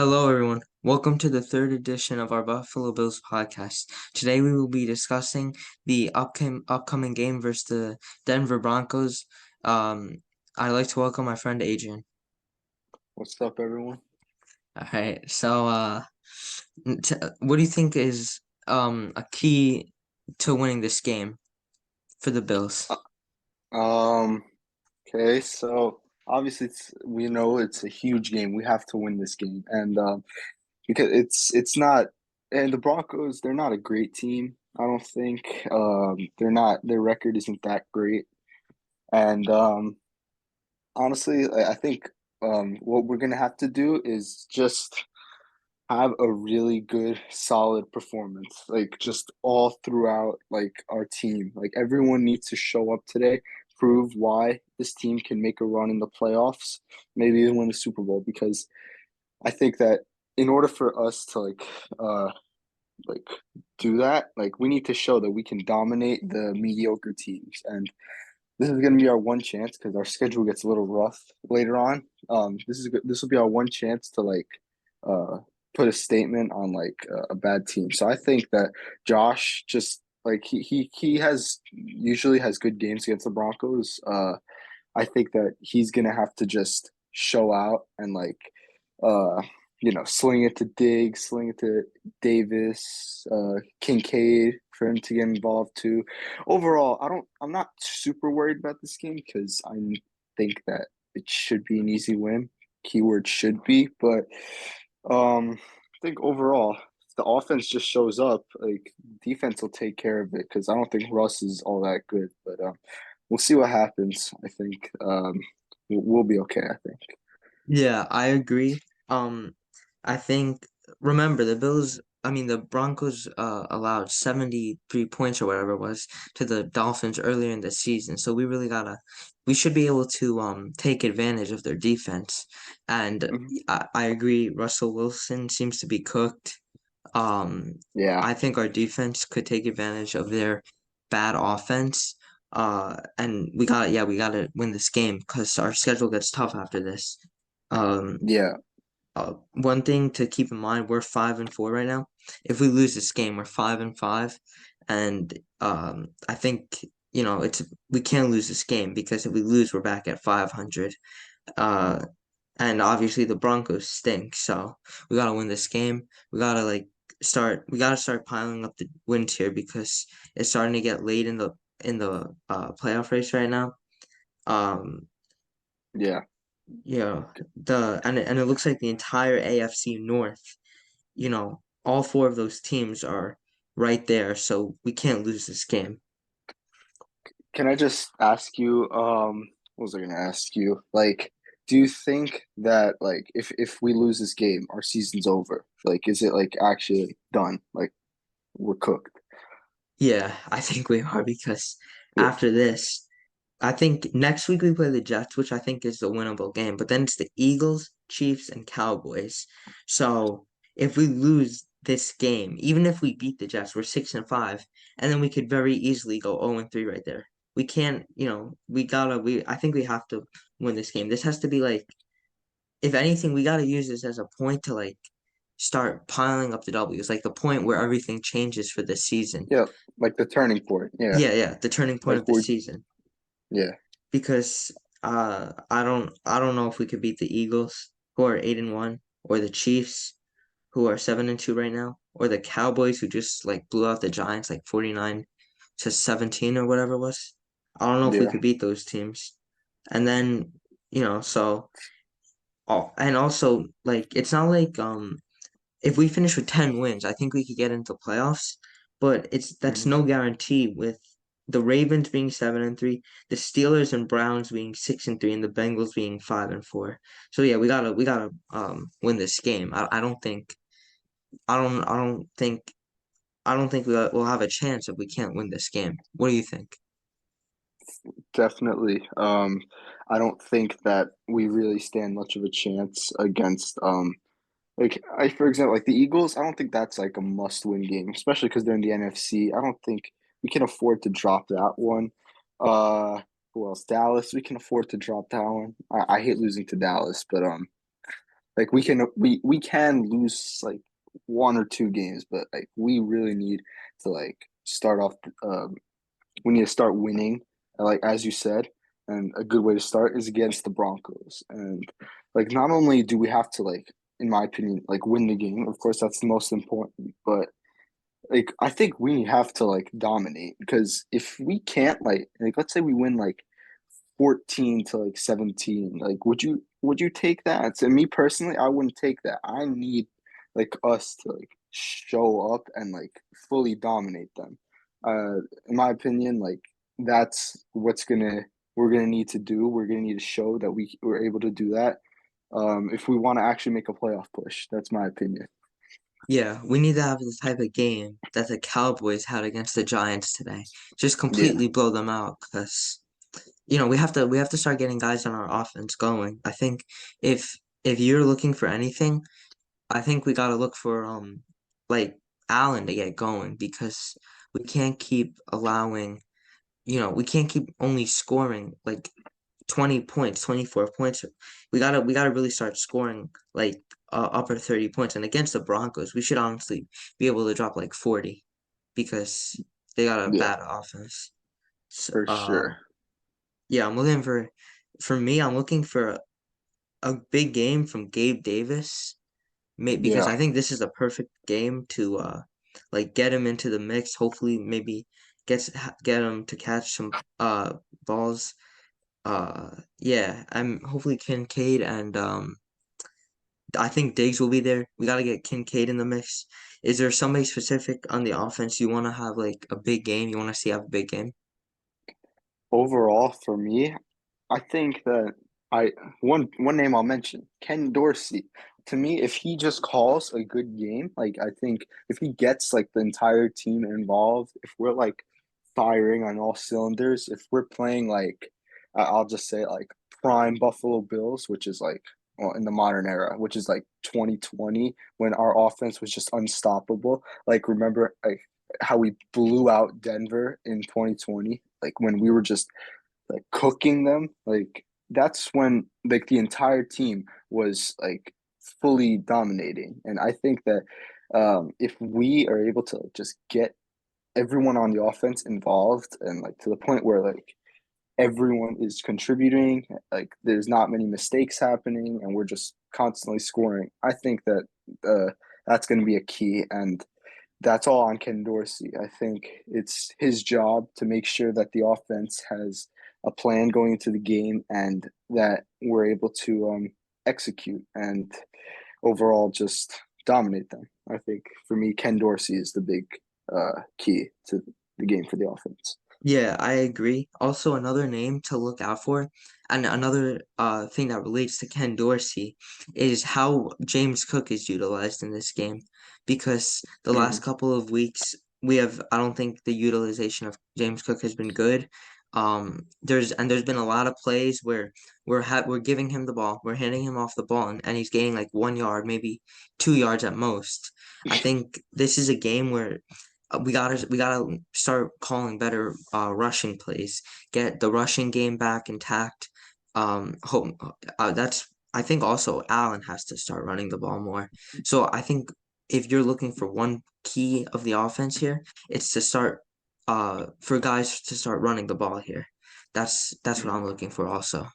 Hello, everyone. Welcome to the third edition of our Buffalo Bills podcast. Today, we will be discussing the upcoming game versus the Denver Broncos. I'd like to welcome my friend Adrian. What's up, everyone? All right. What do you think is a key to winning this game for the Bills? Um, okay, so obviously we know it's a huge game. We have to win this game, and because it's not, and the Broncos, they're not a great team. I don't think they're not. Their record isn't that great, and honestly, I think what we're gonna have to do is just have a really good, solid performance, like just all throughout, like our team. Like everyone needs to show up today, prove why this team can make a run in the playoffs, maybe even win the Super Bowl. Because I think that in order for us to like do that, like we need to show that we can dominate the mediocre teams. And this is going to be our one chance because our schedule gets a little rough later on. This will be our one chance to uh put a statement on like a bad team. So I think that Josh just like he has usually has good games against the Broncos. I think that he's gonna have to just show out and uh sling it to Diggs, sling it to Davis, Kincaid for him to get involved too. Overall, I'm not super worried about this game because I think that it should be an easy win. Keyword should be, but I think overall the offense just shows up, like defense will take care of it because I don't think Russ is all that good. But we'll see what happens. I think we'll be okay. I think. Yeah, I agree. Um, I think remember the Broncos allowed 73 points or whatever it was to the Dolphins earlier in the season. So we should be able to take advantage of their defense. And Mhm. I agree, Russell Wilson seems to be cooked. Um, Yeah, I think our defense could take advantage of their bad offense. And we gotta win this game because our schedule gets tough after this. Um, yeah. One thing to keep in mind, we're 5-4 right now. If we lose this game, we're 5-5, and I think it's we can't lose this game because if we lose, we're back at 500. Uh, and obviously the Broncos stink, so we gotta win this game. We gotta start piling up the wins here because it's starting to get late in the playoff race right now. Um, Yeah. and it looks like the entire AFC North, all four of those teams are right there, so we can't lose this game. Can I just ask you, what was I gonna ask you? Like, do you think that like if we lose this game, our season's over? Like, is it like actually done? Like we're cooked? Yeah, I think we are because Yeah. after this, I think next week we play the Jets, which I think is the winnable game, but then it's the Eagles, Chiefs, and Cowboys. So if we lose this game, even if we beat the Jets, we're 6-5, and then we could very easily go 0-3 right there. We can't, I think we have to win this game. This has to be like, if anything, we gotta use this as a point to like start piling up the W's, like the point where everything changes for this season. Yeah, like the turning point. Yeah, Yeah, the turning point like of the we're season. yeah. Because I don't know if we could beat the Eagles, who are 8-1, or the Chiefs, who are 7-2 right now, or the Cowboys, who just like blew out the Giants like 49-17 or whatever it was. I don't know if we Yeah. could beat those teams. And then, so and also like it's not like if we finish with 10 wins, I think we could get into playoffs, but that's Mhm. no guarantee with the Ravens being 7-3, the Steelers and Browns being 6-3, and the Bengals being 5-4. So yeah, we gotta win this game. I don't think we'll have a chance if we can't win this game. What do you think? Definitely. I don't think that we really stand much of a chance against like I for example like the Eagles. I don't think that's like a must-win game, especially because they're in the NFC. I don't think we can afford to drop that one. Uh, who else? Dallas. We can afford to drop that one. I hate losing to Dallas, but like we can lose like one or two games, but like we really need to like start off. We need to start winning, like as you said, and a good way to start is against the Broncos. And like not only do we have to like, in my opinion, like win the game. Of course, that's the most important, but like I think we have to like dominate because if we can't like let's say we win like 14 to like 17, like would you take that? To me personally, I wouldn't take that. I need like us to like show up and like fully dominate them. In my opinion, like that's what's gonna we're gonna need to do. We're gonna need to show that we're able to do that. If we want to actually make a playoff push, that's my opinion. Yeah, we need to have the type of game that the Cowboys had against the Giants today. Just Yeah. completely blow them out because we have to start getting guys on our offense going. I think if if you're looking for anything, I think we gotta look for like Allen to get going because we can't keep allowing, we can't keep only scoring like 20 points, 24 points. We gotta really start scoring like upper 30 points. And against the Broncos, we should honestly be able to drop like 40 because they got a Yeah, bad offense. So, for sure. yeah, I'm looking for a big game from Gabe Davis, because Yeah. I think this is a perfect game to like get him into the mix. Hopefully, maybe get him to catch some balls. Yeah, I'm hopefully Kincaid and I think Diggs will be there. We got to get Kincaid in the mix. Is there somebody specific on the offense you want to have like a big game? You want to see have a big game? Overall, for me, I think that I one name I'll mention, Ken Dorsey. To me, if he just calls a good game, like I think if he gets like the entire team involved, if we're like firing on all cylinders, if we're playing like I'll just say like prime Buffalo Bills, which is like well, in the modern era, which is like 2020 when our offense was just unstoppable. Like remember like how we blew out Denver in 2020, like when we were just like cooking them, like that's when like the entire team was like fully dominating. And I think that if we are able to just get everyone on the offense involved and like to the point where like everyone is contributing, like there's not many mistakes happening and we're just constantly scoring, I think that that's going to be a key. And that's all on Ken Dorsey. I think it's his job to make sure that the offense has a plan going into the game and that we're able to execute and overall just dominate them. I think for me, Ken Dorsey is the big key to the game for the offense. Yeah, I agree. Also, another name to look out for, and another thing that relates to Ken Dorsey is how James Cook is utilized in this game. Because the last Hmm. couple of weeks, I don't think the utilization of James Cook has been good. There's been a lot of plays where we're giving him the ball, we're handing him off the ball, and he's gaining like 1 yard, maybe 2 yards at most. I think this is a game where we gotta start calling better rushing plays. Get the rushing game back intact. Hope that's I think also Allen has to start running the ball more. So I think if you're looking for one key of the offense here, it's to start for guys to start running the ball here. That's what I'm looking for also.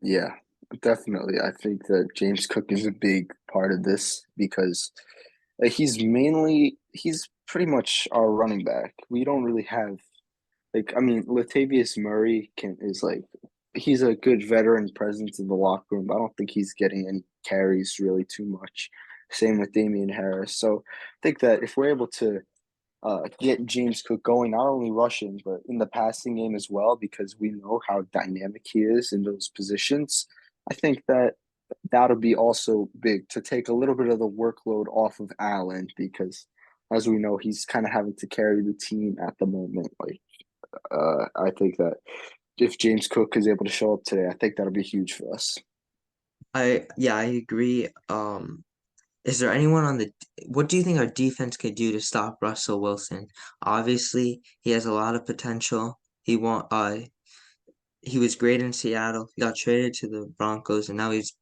Yeah, definitely. I think that James Cook is a big part of this because he's pretty much our running back. We don't really have like I mean Latavius Murray can is like he's a good veteran presence in the locker room, but I don't think he's getting any carries really too much. Same with Damian Harris. So I think that if we're able to get James Cook going, not only rushing, but in the passing game as well, because we know how dynamic he is in those positions. I think that that'll be also big to take a little bit of the workload off of Allen because, as we know, he's kind of having to carry the team at the moment. Like, I think that if James Cook is able to show up today, I think that'll be huge for us. I agree. Is there anyone on the what do you think our defense could do to stop Russell Wilson? Obviously, he has a lot of potential. He was great in Seattle. He got traded to the Broncos and now he's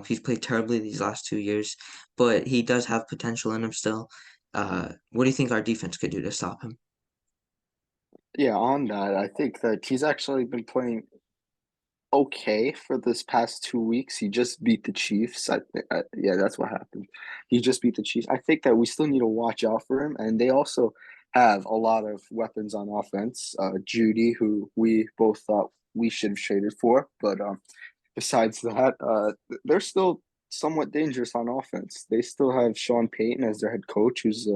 He's played terribly these last 2 years, but he does have potential in him still. What do you think our defense could do to stop him? Yeah, on that, I think that he's actually been playing okay for this past 2 weeks. He just beat the Chiefs. Yeah, that's what happened. He just beat the Chiefs. I think that we still need to watch out for him, and they also have a lot of weapons on offense. Judy, who we both thought we should have traded for, but besides that, they're still somewhat dangerous on offense. They still have Sean Payton as their head coach, who's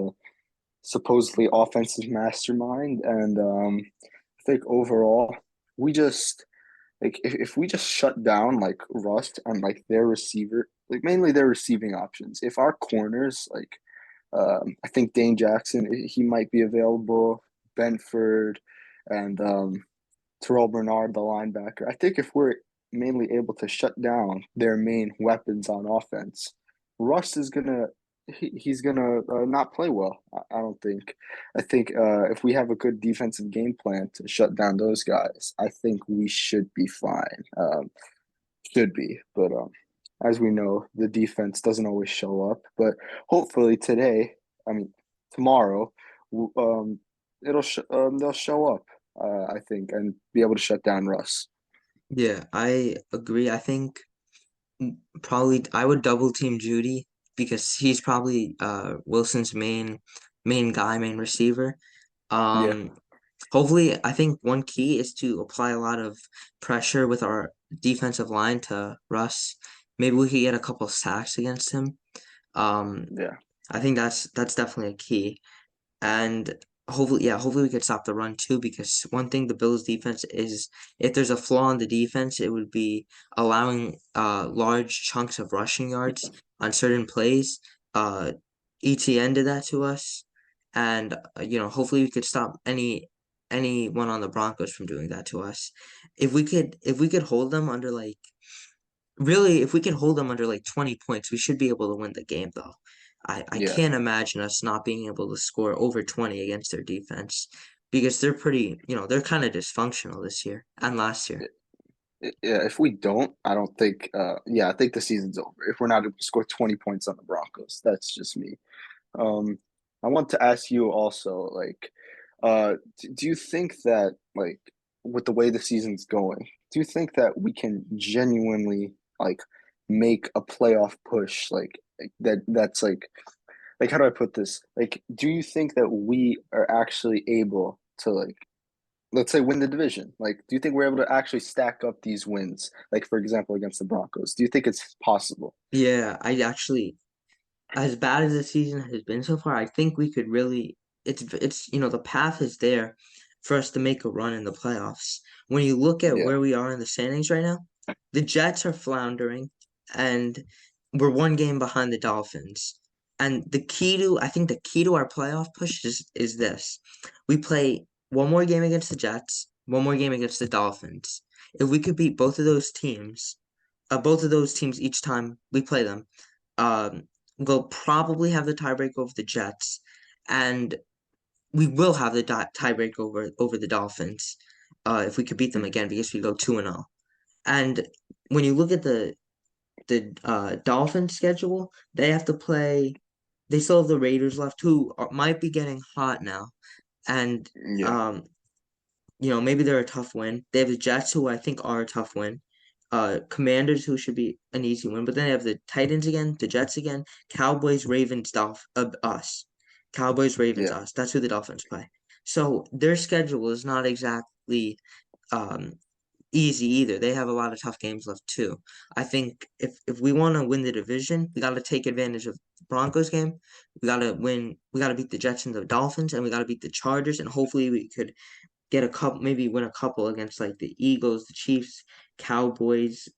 supposedly offensive mastermind, and I think overall we just like if we just shut down like Rust and like their receiver, like mainly their receiving options. If our corners like I think Dane Jackson, he might be available, Benford, and Terrell Bernard, the linebacker. I think if we're mainly able to shut down their main weapons on offense, Russ is gonna he's gonna not play well. I don't think. I think if we have a good defensive game plan to shut down those guys, I think we should be fine. Should be, but as we know, the defense doesn't always show up. But hopefully today, I mean tomorrow, they'll show up. I think, and be able to shut down Russ. Yeah, I agree. I think probably I would double team Judy because he's probably Wilson's main guy, main receiver. Yeah, Um, Hopefully, I think one key is to apply a lot of pressure with our defensive line to Russ. Maybe we could get a couple sacks against him. Um, yeah, I think that's definitely a key. And hopefully we could stop the run too, because one thing the Bills defense is, if there's a flaw in the defense, it would be allowing large chunks of rushing yards on certain plays. Uh ETN did that to us. And hopefully we could stop anyone on the Broncos from doing that to us. If we could hold them under like really, if we can hold them under like 20 points, we should be able to win the game, though. I yeah, can't imagine us not being able to score over 20 against their defense because they're they're kind of dysfunctional this year and last year. yeah. If we don't, I don't think. Yeah, I think the season's over. If we're not able to score 20 points on the Broncos, that's just me. Um, I want to ask you also, like, do you think that, like, with the way the season's going, do you think that we can genuinely like make a playoff push, like that's like how do I put this? Like, do you think that we are actually able to like, let's say, win the division? Like, do you think we're able to actually stack up these wins? Like, for example, against the Broncos, do you think it's possible? Yeah, I actually, as bad as the season has been so far, I think we could really. It's the path is there for us to make a run in the playoffs. When you look at Yeah, where we are in the standings right now, the Jets are floundering, and we're one game behind the Dolphins. And I think the key to our playoff push is this: we play one more game against the Jets, one more game against the Dolphins. If we could beat both of those teams each time we play them, um, we'll probably have the tiebreak over the Jets, and we will have the tiebreak over the Dolphins, if we could beat them mm, again because we go 2-0. And when you look at the Dolphins schedule, they have to play. They still have the Raiders left, who might be getting hot now, and yeah, um, maybe they're a tough win. They have the Jets, who I think are a tough win. Commanders, who should be an easy win, but then they have the Titans again, the Jets again, Cowboys, Ravens, us, Cowboys, Ravens, yeah, us. That's who the Dolphins play. So their schedule is not exactly um easy either. They have a lot of tough games left too. I think if we want to win the division, we got to take advantage of the Broncos game. We got to win. We got to beat the Jets and the Dolphins, and we got to beat the Chargers, and hopefully we could get a couple, maybe win a couple against like the Eagles, the Chiefs, Cowboys,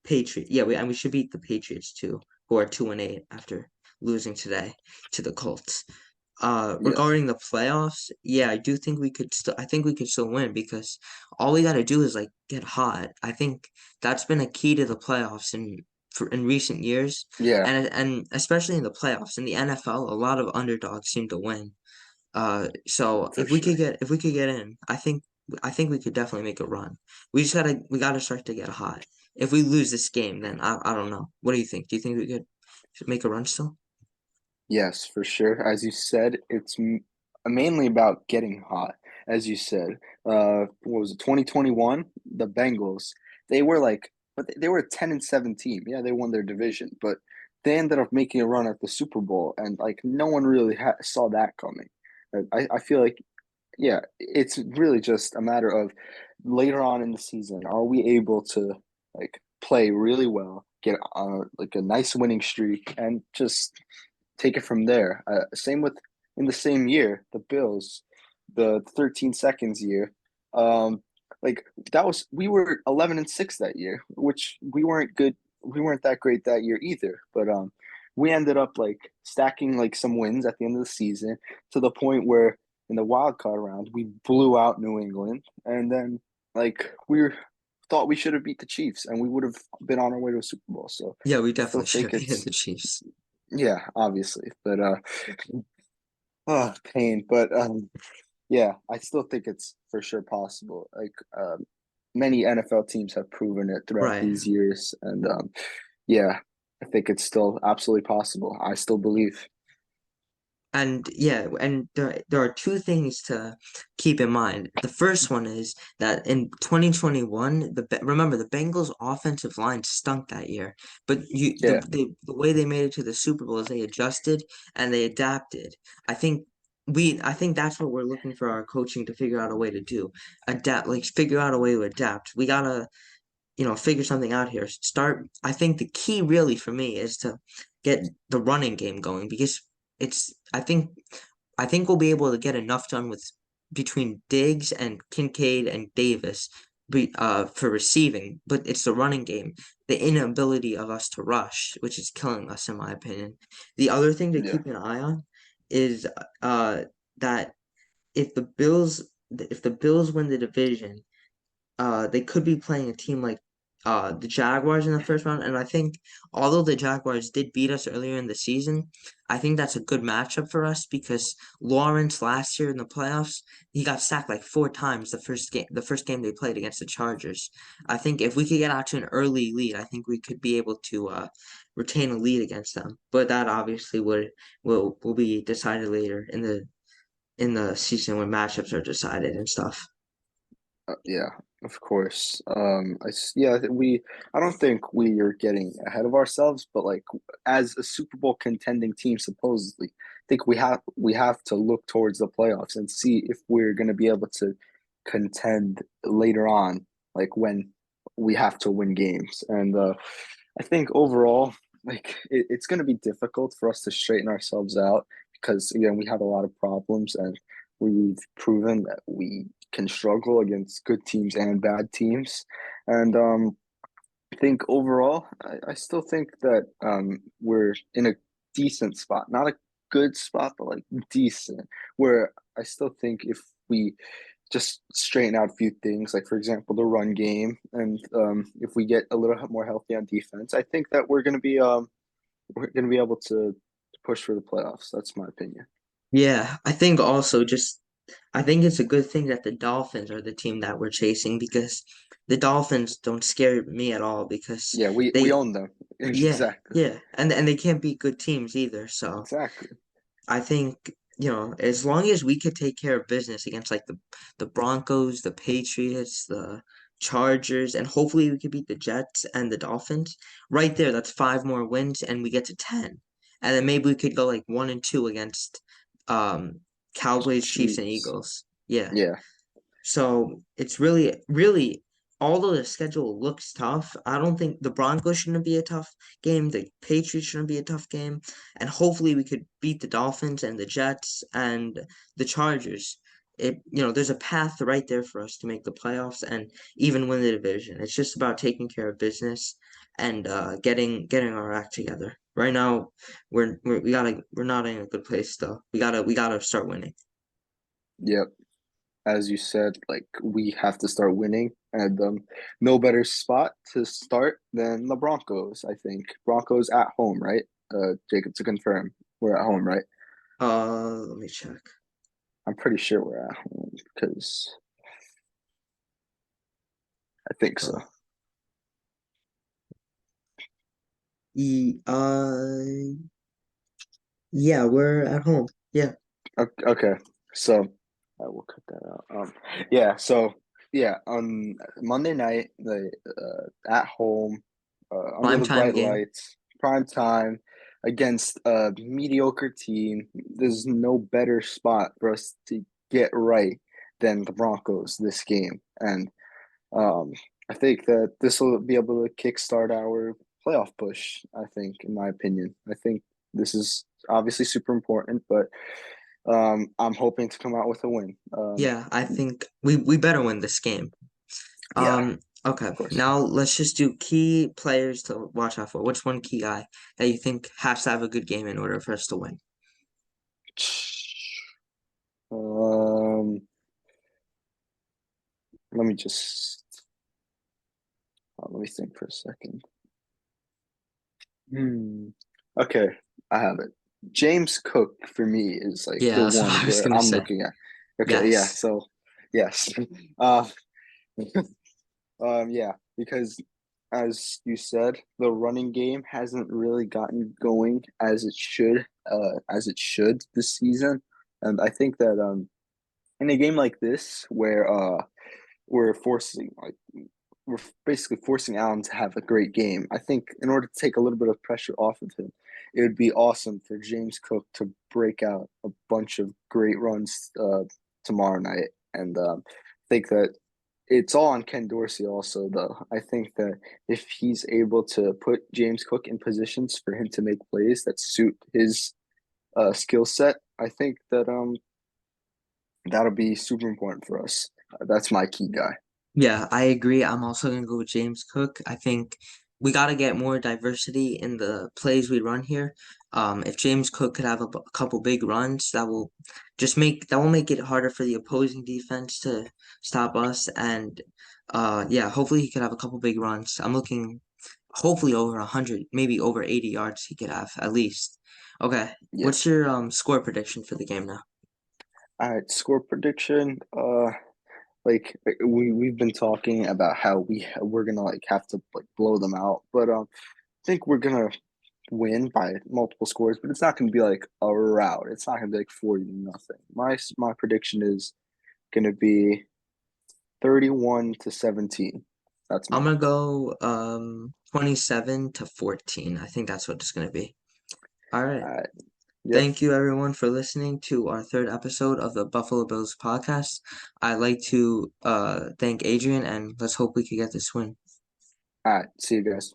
Patriots. Yeah, and we should beat the Patriots too, who are 2-8 after losing today to the Colts. yeah, Regarding the playoffs, yeah, I do think we could still. I think we could still win because all we got to do is like get hot. I think that's been a key to the playoffs in recent years, yeah, and especially in the playoffs in the NFL, a lot of underdogs seem to win. So for if we could sure. get in, I think we could definitely make a run. We gotta start to get hot. if we lose this game, then I don't know. What do you think? Do you think we could should make a run still? Yes, for sure. As you said, it's mainly about getting hot. As you said, what was it, 2021? The Bengals, they were like, but they were a 10-7 team. Yeah, they won their division, but they ended up making a run at the Super Bowl, and like no one really saw that coming. I feel like, yeah, it's really just a matter of later on in the season, are we able to like play really well, get like a nice winning streak, and just take it from there. Same with in the same year, the Bills, the 13 seconds year. Um, like that was we were 11-6 that year, which we weren't good. We weren't that great that year either. But we ended up like stacking like some wins at the end of the season to the point where in the wild card round we blew out New England, and then like thought we should have beat the Chiefs and we would have been on our way to a Super Bowl. So Yeah, we I still definitely should think have beaten it's the Chiefs. yeah, obviously, but oh, pain. But yeah, I still think it's for sure possible. Like many NFL teams have proven it throughout Right. these years, and yeah, I think it's still absolutely possible. I still believe. And yeah, and there are two things to keep in mind. The first one is that in 2021, remember the Bengals offensive line stunk that year, but Yeah, the way they made it to the Super Bowl is they adjusted and they adapted. I think I think that's what we're looking for our coaching to figure out a way to do. Adapt, like figure out a way to adapt. We gotta figure something out here. I think the key really for me is to get the running game going because I think we'll be able to get enough done with between Diggs and Kincaid and Davis for receiving, but it's the running game, the inability of us to rush, which is killing us in my opinion. The other thing to yeah, keep an eye on is that if the Bills win the division, they could be playing a team like the Jaguars in the first round. And I think although the Jaguars did beat us earlier in the season, I think that's a good matchup for us because Lawrence last year in the playoffs, he got sacked like 4 times the first game they played against the Chargers. I think if we could get out to an early lead, I think we could be able to retain a lead against them. But that obviously will be decided later in the season when matchups are decided and stuff. yeah, of course. Yeah, I don't think we are getting ahead of ourselves, but like as a Super Bowl contending team, supposedly, I think we have to look towards the playoffs and see if we're going to be able to contend later on, like when we have to win games. And I think overall, like it's going to be difficult for us to straighten ourselves out because again, we have a lot of problems and we've proven that we can struggle against good teams and bad teams. And I think overall, I still think that we're in a decent spot, not a good spot, but like decent. Where I still think if we just straighten out a few things, like for example the run game, and if we get a little more healthy on defense, I think that we're gonna be able to push for the playoffs. That's my opinion. Yeah, I think it's a good thing that the Dolphins are the team that we're chasing because the Dolphins don't scare me at all because Yeah, we they, own them. yeah, Exactly. yeah, and they can't beat good teams either. So Exactly. I think, as long as we could take care of business against like the Broncos, the Patriots, the Chargers, and hopefully we could beat the Jets and the Dolphins, right there, that's 5 more wins and we get to 10. And then maybe we could go like 1-2 against um Cowboys, Chiefs, and Chiefs. Eagles. Yeah. Yeah. So it's really, really, although the schedule looks tough, I don't think the Broncos shouldn't be a tough game. The Patriots shouldn't be a tough game. And hopefully we could beat the Dolphins and the Jets and the Chargers. There's a path right there for us to make the playoffs and even win the division. It's just about taking care of business and getting our act together. Right now, we're not in a good place though. We gotta start winning. Yep. As you said, like we have to start winning, and no better spot to start than the Broncos. I think Broncos at home, right? Jacob, to confirm, we're at home, right? Let me check. I'm pretty sure we're at home because I think so. Yeah, we're at home. Yeah, Okay, so I will cut that out. Yeah, so yeah, on Monday night, the at home, under prime the time bright game. lights, prime time against a mediocre team. There's no better spot for us to get right than the Broncos this game, and um, I think that this will be able to kickstart our playoff push. I think, in my opinion, I think this is obviously super important, but I'm hoping to come out with a win. Yeah, I think we better win this game. Yeah, Okay. of course. Now let's just do key players to watch out for. What's one key guy that you think has to have a good game in order for us to win? Um, let me just let me think for a second. Hmm. Okay, I have it. James Cook for me is like Yeah, the that's what one I was where gonna I'm say. looking at. Okay, yeah. Yes. So yes, uh, yeah, because as you said, the running game hasn't really gotten going as it should this season, and I think that in a game like this where we're forcing like we're basically forcing Allen to have a great game. I think in order to take a little bit of pressure off of him, it would be awesome for James Cook to break out a bunch of great runs tomorrow night. And I think that it's all on Ken Dorsey also, though. I think that if he's able to put James Cook in positions for him to make plays that suit his skill set, I think that that'll be super important for us. That's my key guy. Yeah, I agree. I'm also gonna go with James Cook. I think we got to get more diversity in the plays we run here. If James Cook could have a couple big runs, that will make it harder for the opposing defense to stop us. And yeah, hopefully he could have a couple big runs. I'm looking hopefully over 100, maybe over 80 yards he could have at least. Okay, Yeah. what's your score prediction for the game now? All right, score prediction. Like we've been talking about how we're gonna like have to like blow them out, but I think we're gonna win by multiple scores, but it's not gonna be like a rout. It's not gonna be like 40-0. My prediction is gonna be 31-17. That's I'm mine. gonna go 27-14. I think that's what it's gonna be. All right. All right. Yep. Thank you everyone for listening to our third episode of the Buffalo Bills podcast. I'd like to thank Adrian and let's hope we can get this win. All right. See you guys.